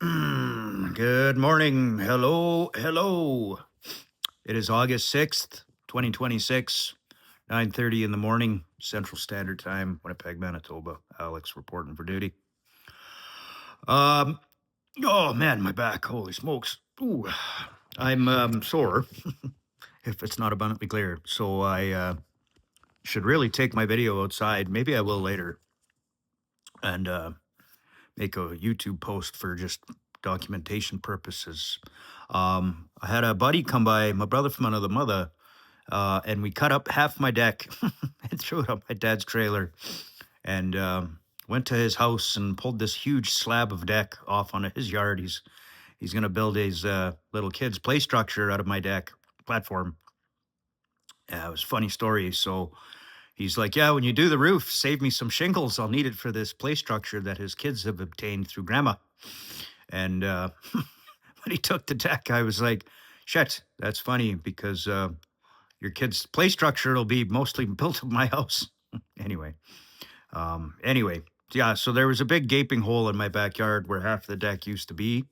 Good morning. Hello, hello. It is August 6th, 2026, 9:30 in the morning, Central Standard Time, Winnipeg, Manitoba. Alex reporting for duty. Um, oh man, my back. Holy smokes. Ooh, I'm sore, if it's not abundantly clear. So I should really take my video outside. Maybe I will later and make a YouTube post for just documentation purposes. I had a buddy come by, my brother from another mother, and we cut up half my deck and threw it on my dad's trailer and went to his house and pulled this huge slab of deck off on his yard. He's going to build his little kid's play structure out of my deck platform. It was a funny story. So he's like, yeah, when you do the roof, save me some shingles. I'll need it for this play structure that his kids have obtained through grandma. And when he took the deck, I was like, shit, that's funny because your kid's play structure will be mostly built of my house. anyway, anyway, yeah, so there was a big gaping hole in my backyard where half the deck used to be.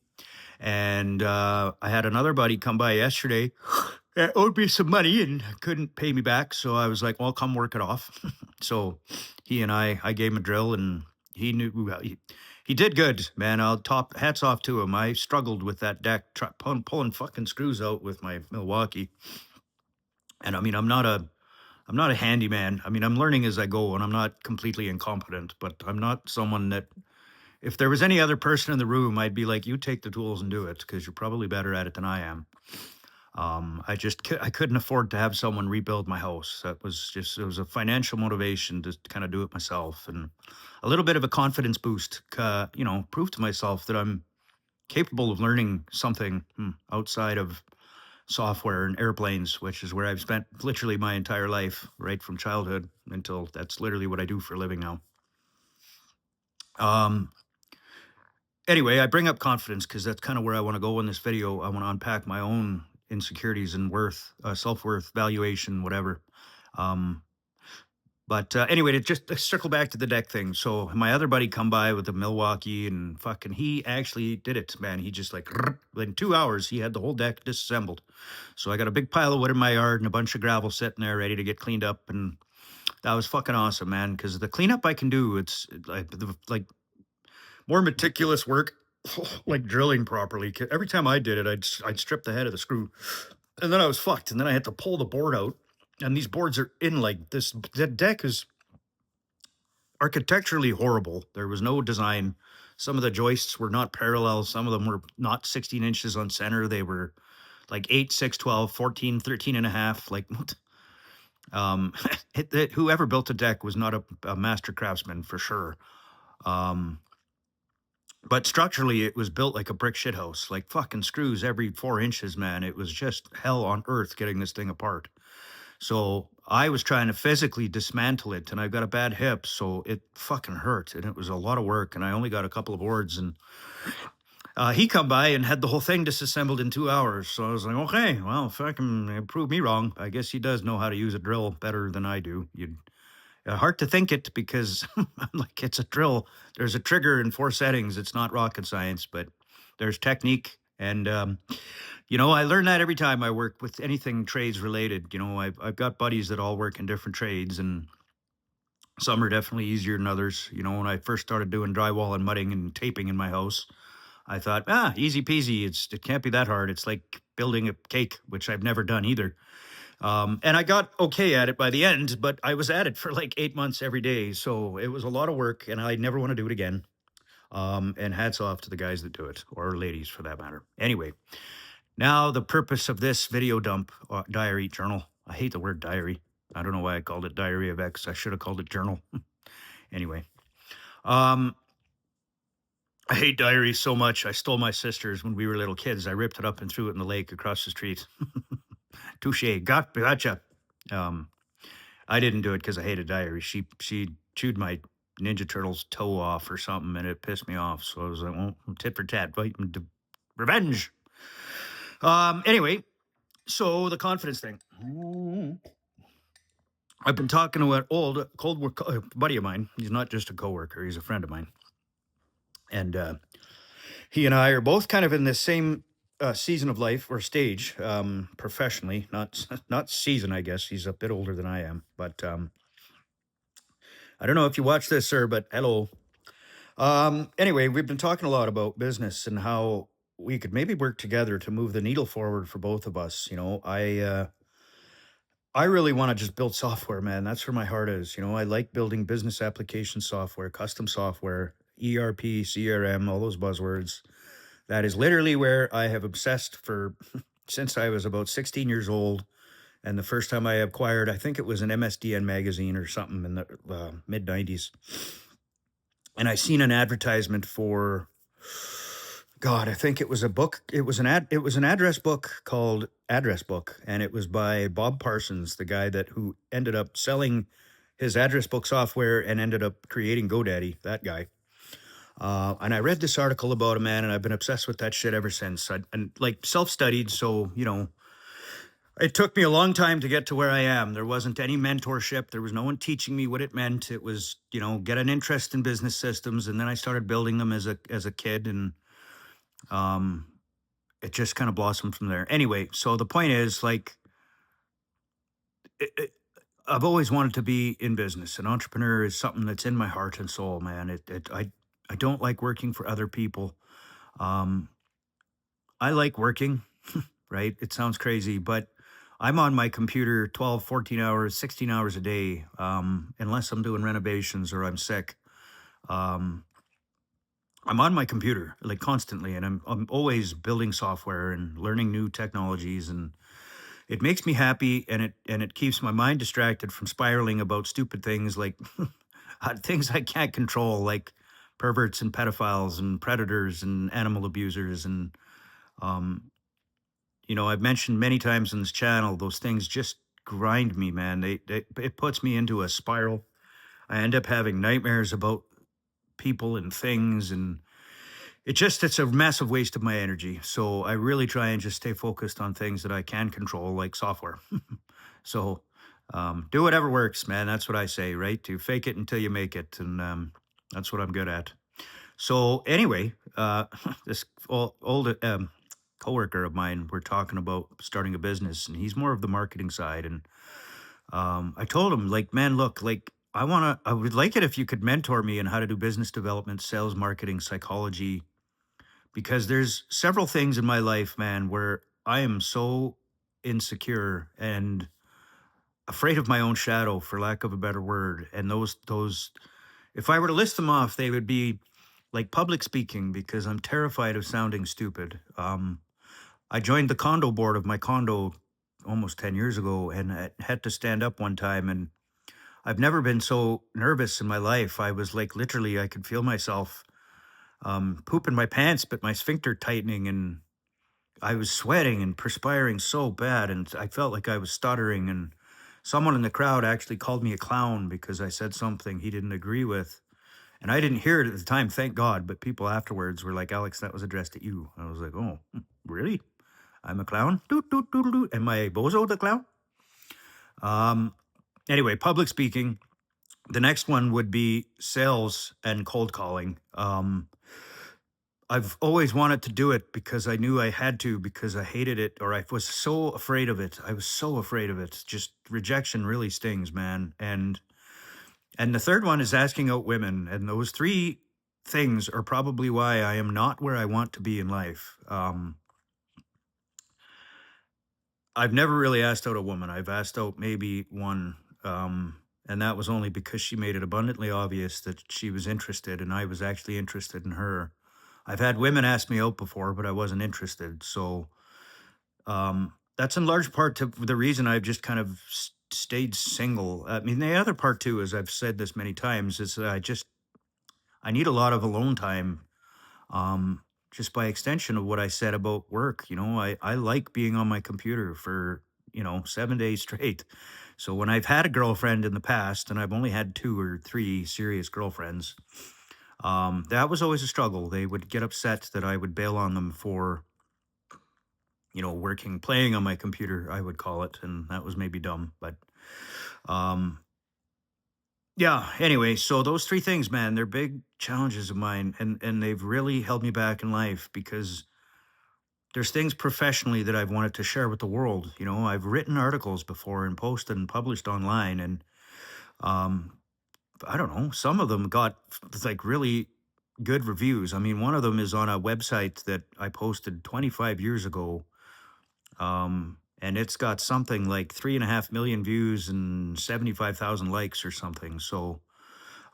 And I had another buddy come by yesterday that owed me some money and couldn't pay me back. So I was like, well, come work it off. So he and I gave him a drill and he knew he did good, man. I'll top hats off to him. I struggled with that deck, pulling fucking screws out with my Milwaukee. And I mean, I'm not a handyman. I mean, I'm learning as I go and I'm not completely incompetent, but I'm not someone that if there was any other person in the room, I'd be like, you take the tools and do it because you're probably better at it than I am. I couldn't afford to have someone rebuild my house. It was a financial motivation to kind of do it myself and a little bit of a confidence boost, prove to myself that I'm capable of learning something outside of software and airplanes, which is where I've spent literally my entire life, right from childhood until that's literally what I do for a living now. Um, Anyway, I bring up confidence because that's kind of where I want to go in this video. I want to unpack my own insecurities and worth, self-worth, valuation, whatever. Um, but anyway, to just circle back to the deck thing. So my other buddy come by with the Milwaukee and fucking he actually did it, man. He just like in 2 hours he had the whole deck disassembled. So I got a big pile of wood in my yard and a bunch of gravel sitting there ready to get cleaned up, and that was fucking awesome, man. Because the cleanup I can do, it's like more meticulous work, like drilling properly. Every time I did it, I'd strip the head of the screw, and then I was fucked. And then I had to pull the board out, and these boards are in like this. The deck is architecturally horrible. There was no design. Some of the joists were not parallel. Some of them were not 16 inches on center. They were like 8, 6, 12, 14, 13 and a half. Like, um, whoever built the deck was not a master craftsman for sure. But structurally, it was built like a brick shithouse, like fucking screws every 4 inches, man. It was just hell on earth getting this thing apart. So I was trying to physically dismantle it, and I've got a bad hip, so it fucking hurt, and it was a lot of work, and I only got a couple of boards, and he come by and had the whole thing disassembled in 2 hours. So I was like, okay, well, fucking prove me wrong. I guess he does know how to use a drill better than I do. You'd hard to think it because I'm like, it's a drill. There's a trigger in 4 settings. It's not rocket science, but there's technique. And, I learn that every time I work with anything trades related. I've got buddies that all work in different trades, and some are definitely easier than others. When I first started doing drywall and mudding and taping in my house, I thought, easy peasy. It can't be that hard. It's like building a cake, which I've never done either. And I got okay at it by the end, but I was at it for like 8 months every day. So it was a lot of work, and I never want to do it again. And hats off to the guys that do it, or ladies for that matter. Anyway, now the purpose of this video dump diary journal. I hate the word diary. I don't know why I called it Diary of X. I should have called it journal. Anyway, I hate diaries so much. I stole my sister's when we were little kids. I ripped it up and threw it in the lake across the street. Touche. Gotcha. I didn't do it because I hated diaries. She chewed my Ninja Turtles toe off or something, and it pissed me off. So I was like, well, tit for tat, right? Revenge. Anyway, so the confidence thing. I've been talking to an old cold work buddy of mine. He's not just a coworker; he's a friend of mine, and He and I are both kind of in the same season of life or stage, professionally, not not season, I guess. He's a bit older than I am, but I don't know if you watch this, sir, but hello. Anyway, we've been talking a lot about business and how we could maybe work together to move the needle forward for both of us. I really want to just build software, man. That's where my heart is. I like building business application software, custom software, ERP, CRM, all those buzzwords. That is literally where I have obsessed for since I was about 16 years old. And the first time I acquired, I think it was an MSDN magazine or something in the mid 90s. And I seen an advertisement for, God, I think it was a book. It was an address book called Address Book, and it was by Bob Parsons, the guy who ended up selling his address book software and ended up creating GoDaddy. That guy. And I read this article about him, man, and I've been obsessed with that shit ever since. And like self-studied, so it took me a long time to get to where I am. There wasn't any mentorship. There was no one teaching me what it meant. It was, get an interest in business systems, and then I started building them as a kid, and um, it just kind of blossomed from there. Anyway, so the point is, like, I've always wanted to be in business. An entrepreneur is something that's in my heart and soul, man. I don't like working for other people. Um, I like working, right? It sounds crazy, but I'm on my computer 12, 14 hours, 16 hours a day, unless I'm doing renovations or I'm sick. Um, I'm on my computer like constantly, and I'm always building software and learning new technologies, and it makes me happy, and it keeps my mind distracted from spiraling about stupid things like things I can't control, like perverts and pedophiles and predators and animal abusers. And um, I've mentioned many times on this channel, those things just grind me, man. It puts me into a spiral. I end up having nightmares about people and things, and it's a massive waste of my energy. So I really try and just stay focused on things that I can control, like software. So do whatever works, man. That's what I say, right? To fake it until you make it, and that's what I'm good at. So anyway, this old coworker of mine, we're talking about starting a business, and he's more of the marketing side. And I told him, like, man, look, like, I would like it if you could mentor me in how to do business development, sales, marketing, psychology, because there's several things in my life, man, where I am so insecure and afraid of my own shadow, for lack of a better word. And those, if I were to list them off, they would be like public speaking, because I'm terrified of sounding stupid. I joined the condo board of my condo almost 10 years ago, and I had to stand up one time, and I've never been so nervous in my life. I was like, literally, I could feel myself pooping my pants, but my sphincter tightening, and I was sweating and perspiring so bad, and I felt like I was stuttering. And someone in the crowd actually called me a clown because I said something he didn't agree with. And I didn't hear it at the time, thank God. But people afterwards were like, Alex, that was addressed at you. I was like, oh, really? I'm a clown? Doot, doot, doot, doot. Am I Bozo the clown? Um, anyway, public speaking. The next one would be sales and cold calling. I've always wanted to do it because I knew I had to, because I hated it, or I was so afraid of it. I was so afraid of it. Just rejection really stings, man. And the third one is asking out women. And those three things are probably why I am not where I want to be in life. I've never really asked out a woman. I've asked out maybe one. And that was only because she made it abundantly obvious that she was interested, and I was actually interested in her. I've had women ask me out before, but I wasn't interested. So that's in large part to the reason I've just kind of stayed single. I mean, the other part too, as I've said this many times, is that I need a lot of alone time. Um, just by extension of what I said about work, I like being on my computer for 7 days straight. So when I've had a girlfriend in the past, and I've only had 2 or 3 serious girlfriends, that was always a struggle. They would get upset that I would bail on them for working, playing on my computer, I would call it, and that was maybe dumb, but um, Yeah. Anyway, so those three things, man, they're big challenges of mine, and they've really held me back in life because there's things professionally that I've wanted to share with the world. You know, I've written articles before and posted and published online, and um, I don't know, some of them got like really good reviews. I mean, one of them is on a website that I posted 25 years ago. And it's got something like 3.5 million views and 75,000 likes or something. So,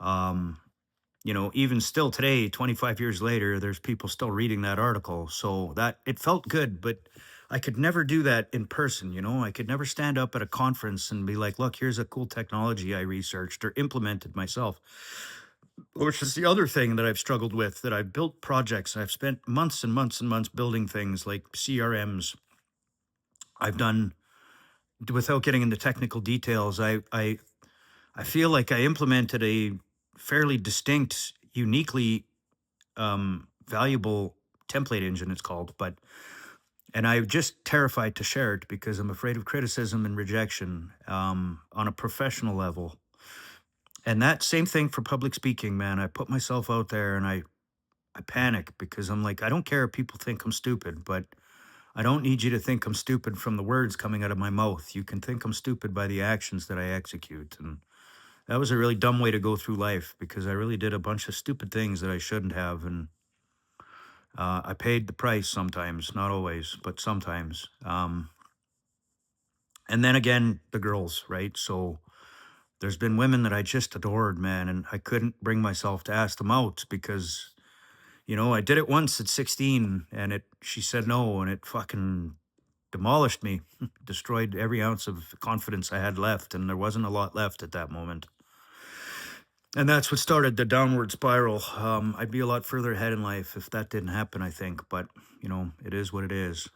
um, you know, even still today, 25 years later, there's people still reading that article. So that it felt good, but I could never do that in person. You know, I could never stand up at a conference and be like, look, here's a cool technology I researched or implemented myself. Which is the other thing that I've struggled with, that I've built projects. I've spent months and months and months building things like CRMs. I've done, without getting into technical details, I feel like I implemented a fairly distinct, uniquely valuable template engine, it's called, but and I'm just terrified to share it because I'm afraid of criticism and rejection on a professional level. And that same thing for public speaking, man. I put myself out there and I panic because I'm like, I don't care if people think I'm stupid, but I don't need you to think I'm stupid from the words coming out of my mouth. You can think I'm stupid by the actions that I execute. And that was a really dumb way to go through life because I really did a bunch of stupid things that I shouldn't have. And I paid the price sometimes, not always, but sometimes. And then again, the girls, right? So there's been women that I just adored, man, and I couldn't bring myself to ask them out because, you know, I did it once at 16 and she said no, and it fucking demolished me, destroyed every ounce of confidence I had left. And there wasn't a lot left at that moment. And that's what started the downward spiral. I'd be a lot further ahead in life if that didn't happen, I think. But, you know, it is what it is.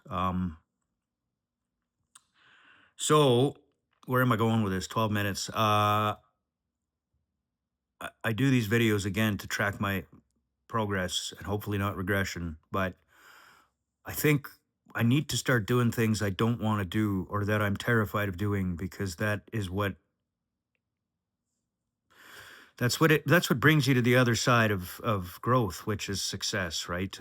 So, where am I going with this? 12 minutes. I do these videos again to track my progress and hopefully not regression. But I think I need to start doing things I don't want to do or that I'm terrified of doing because that's what brings you to the other side of growth, which is success, right?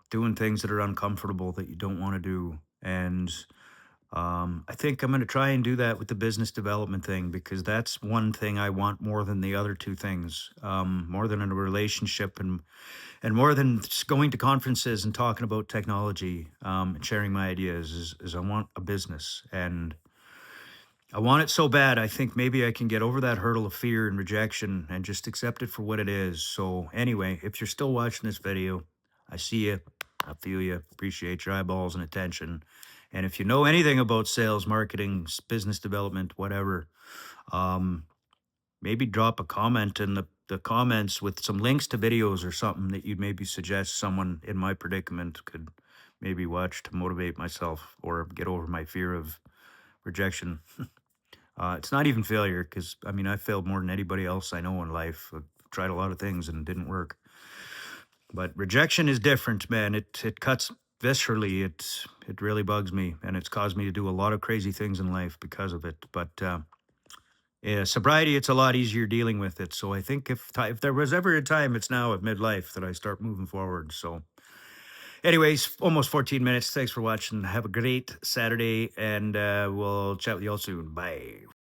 Doing things that are uncomfortable that you don't want to do. And I think I'm going to try and do that with the business development thing because that's one thing I want more than the other two things, more than in a relationship and more than just going to conferences and talking about technology and sharing my ideas is I want a business and I want it so bad. I think maybe I can get over that hurdle of fear and rejection and just accept it for what it is. So anyway, if you're still watching this video, I see you, I feel you, appreciate your eyeballs and attention. And if you know anything about sales, marketing, business development, whatever, um, maybe drop a comment in the comments with some links to videos or something that you'd maybe suggest someone in my predicament could maybe watch to motivate myself or get over my fear of rejection. It's not even failure because I mean I failed more than anybody else I know in life. I've tried a lot of things and it didn't work. But rejection is different, man. It cuts viscerally. It really bugs me, and it's caused me to do a lot of crazy things in life because of it. But yeah, sobriety, it's a lot easier dealing with it. So I think if there was ever a time, it's now at midlife that I start moving forward. So, anyways, almost 14 minutes. Thanks for watching. Have a great Saturday, and we'll chat with you all soon. Bye.